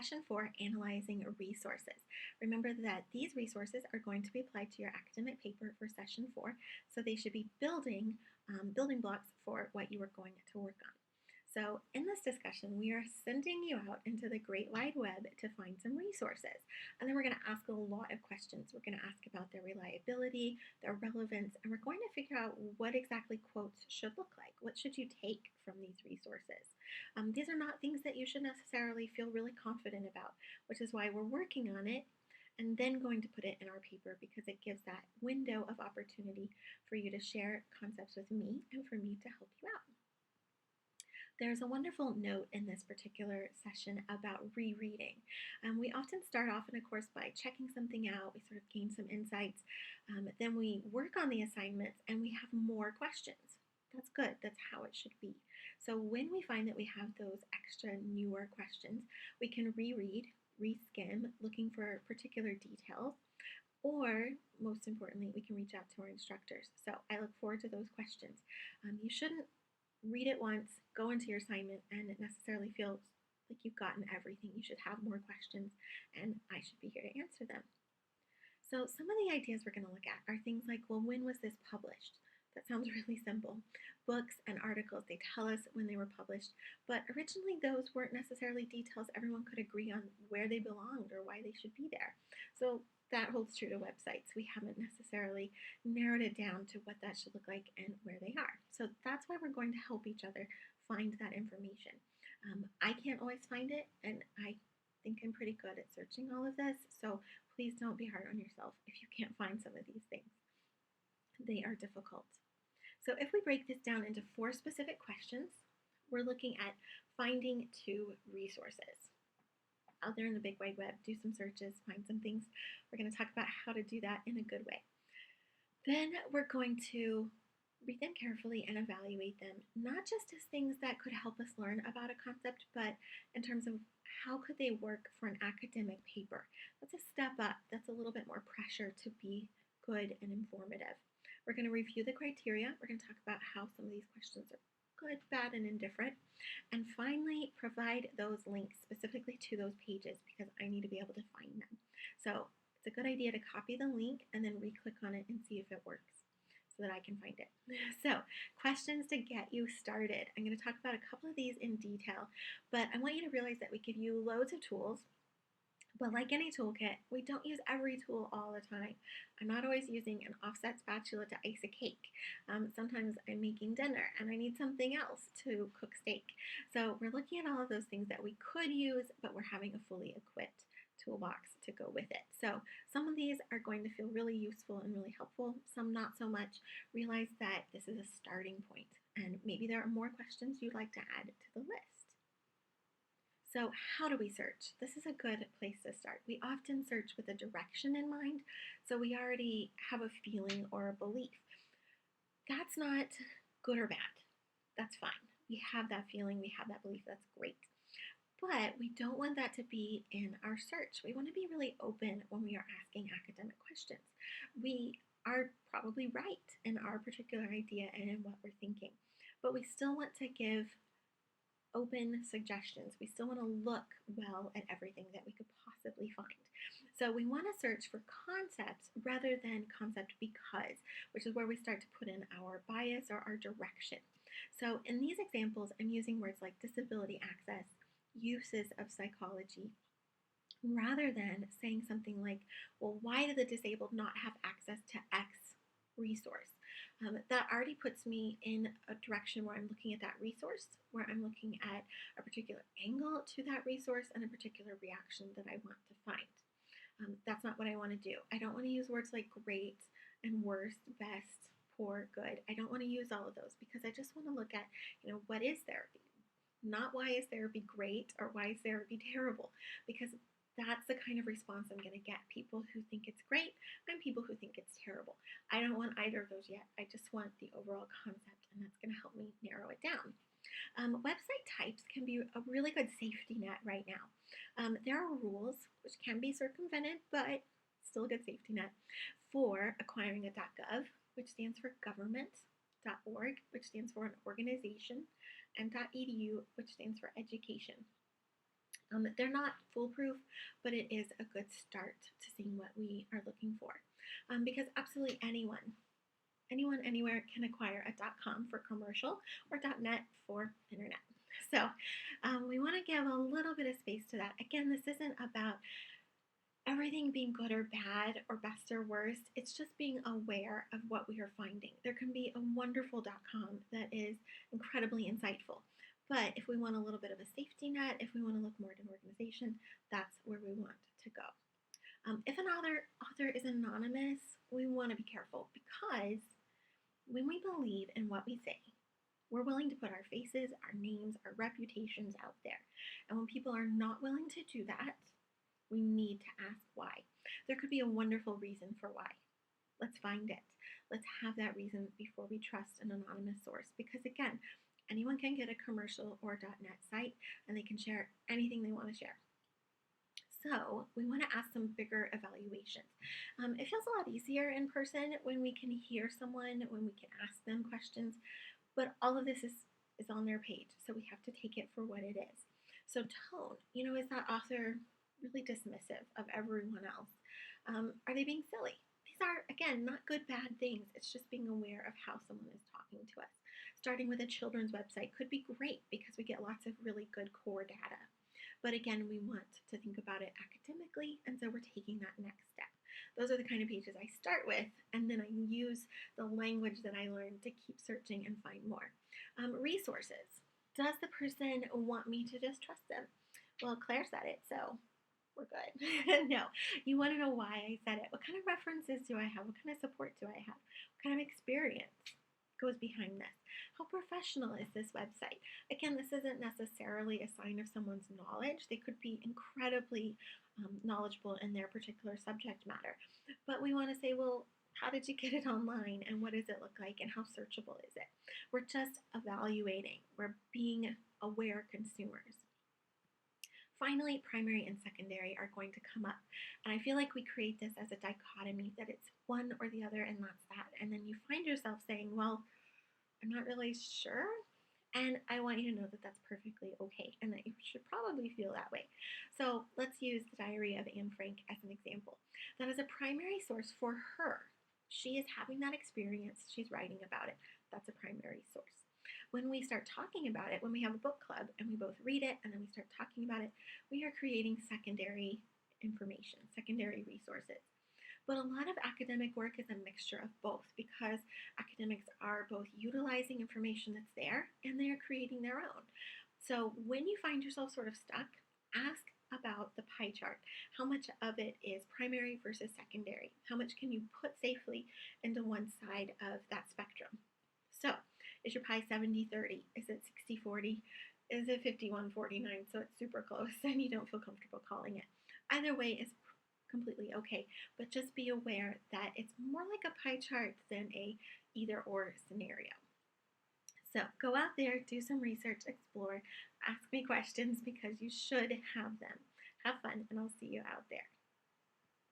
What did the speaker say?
Session 4, Analyzing Resources. Remember that these resources are going to be applied to your academic paper for Session 4, so they should be building blocks for what you are going to work on. So in this discussion, we are sending you out into the Great Wide Web to find some resources. And then we're going to ask a lot of questions. We're going to ask about their reliability, their relevance, and we're going to figure out what exactly quotes should look like. What should you take from these resources? These are not things that you should necessarily feel really confident about, which is why we're working on it and then going to put it in our paper because it gives that window of opportunity for you to share concepts with me and for me to help you out. There's a wonderful note in this particular session about rereading. We often start off in a course by checking something out, we sort of gain some insights, then we work on the assignments and we have more questions. That's good, that's how it should be. So when we find that we have those extra newer questions, we can reread, reskim, looking for particular details, or most importantly, we can reach out to our instructors. So I look forward to those questions. You shouldn't read it once, go into your assignment, and necessarily feel like you've gotten everything. You should have more questions, and I should be here to answer them. So some of the ideas we're going to look at are things like, well, when was this published? That sounds really simple. Books and articles, they tell us when they were published, but originally those weren't necessarily details everyone could agree on where they belonged or why they should be there. So that holds true to websites. We haven't necessarily narrowed it down to what that should look like and where they are. So that's why we're going to help each other find that information. I can't always find it, and I think I'm pretty good at searching all of this, so please don't be hard on yourself if you can't find some of these things. They are difficult. So if we break this down into 4 specific questions, we're looking at finding 2 resources. Out there in the big wide web, do some searches, find some things. We're going to talk about how to do that in a good way. Then we're going to read them carefully and evaluate them, not just as things that could help us learn about a concept, but in terms of how could they work for an academic paper. That's a step up. That's a little bit more pressure to be good and informative. We're going to review the criteria. We're going to talk about how some of these questions are good, bad, and indifferent. And finally, provide those links specifically to those pages because I need to be able to find them. So it's a good idea to copy the link and then re-click on it and see if it works so that I can find it. So questions to get you started. I'm going to talk about a couple of these in detail, but I want you to realize that we give you loads of tools. But like any toolkit, we don't use every tool all the time. I'm not always using an offset spatula to ice a cake. Sometimes I'm making dinner and I need something else to cook steak. So we're looking at all of those things that we could use, but we're having a fully equipped toolbox to go with it. So some of these are going to feel really useful and really helpful, some not so much. Realize that this is a starting point and maybe there are more questions you'd like to add to the list. So how do we search? This is a good place to start. We often search with a direction in mind, so we already have a feeling or a belief. That's not good or bad. That's fine. We have that feeling, we have that belief, that's great. But we don't want that to be in our search. We want to be really open when we are asking academic questions. We are probably right in our particular idea and in what we're thinking, but we still want to give open suggestions. We still want to look well at everything that we could possibly find. So we want to search for concepts rather than concept because, which is where we start to put in our bias or our direction. So in these examples, I'm using words like disability access, uses of psychology, rather than saying something like, well, why do the disabled not have access to X resource? That already puts me in a direction where I'm looking at that resource, where I'm looking at a particular angle to that resource and a particular reaction that I want to find. That's not what I want to do. I don't want to use words like great and worst, best, poor, good. I don't want to use all of those because I just want to look at, what is therapy? Not why is therapy great or why is therapy terrible, because that's the kind of response I'm going to get. People who think it's great and people who think it's terrible. I don't want either of those yet. I just want the overall concept, and that's going to help me narrow it down. Website types can be a really good safety net right now. There are rules which can be circumvented, but still a good safety net for acquiring a .gov, which stands for government, .org, which stands for an organization, and .edu, which stands for education. They're not foolproof, but it is a good start to seeing what we are looking for. Because absolutely anyone anywhere can acquire a .com for commercial or .net for internet. So we want to give a little bit of space to that. Again, this isn't about everything being good or bad or best or worst. It's just being aware of what we are finding. There can be a wonderful .com that is incredibly insightful. But if we want a little bit of a safety net, if we want to look more at an organization, that's where we want to go. If an author is anonymous, we want to be careful because when we believe in what we say, we're willing to put our faces, our names, our reputations out there. And when people are not willing to do that, we need to ask why. There could be a wonderful reason for why. Let's find it. Let's have that reason before we trust an anonymous source. Because again, anyone can get a commercial or .net site and they can share anything they want to share. So we want to ask some bigger evaluations. It feels a lot easier in person when we can hear someone, when we can ask them questions, but all of this is on their page, so we have to take it for what it is. So tone, is that author really dismissive of everyone else? Are they being silly? These are, again, not good, bad things. It's just being aware of how someone is talking to us. Starting with a children's website could be great because we get lots of really good core data. But again, we want to think about it academically, and so we're taking that next step. Those are the kind of pages I start with, and then I use the language that I learned to keep searching and find more. Resources. Does the person want me to just trust them? Well, Claire said it, so we're good. No, you want to know why I said it. What kind of references do I have? What kind of support do I have? What kind of experience goes behind this? How professional is this website? Again, this isn't necessarily a sign of someone's knowledge. They could be incredibly knowledgeable in their particular subject matter. But we want to say, well, how did you get it online and what does it look like and how searchable is it? We're just evaluating. We're being aware consumers. Finally, primary and secondary are going to come up. And I feel like we create this as a dichotomy that it's one or the other and that's that. And then you find yourself saying, well, I'm not really sure. And I want you to know that that's perfectly okay and that you should probably feel that way. So let's use the diary of Anne Frank as an example. That is a primary source for her. She is having that experience. She's writing about it. That's a primary source. When we start talking about it, when we have a book club and we both read it and then we start talking about it, we are creating secondary information, secondary resources. But a lot of academic work is a mixture of both because academics are both utilizing information that's there and they are creating their own. So when you find yourself sort of stuck, ask about the pie chart. How much of it is primary versus secondary? How much can you put safely into one side of that spectrum? So is your pie 70-30? Is it 60-40? Is it 51-49? So it's super close and you don't feel comfortable calling it. Either way is completely okay, but just be aware that it's more like a pie chart than a either or scenario. So go out there, do some research, explore, ask me questions because you should have them. Have fun, and I'll see you out there.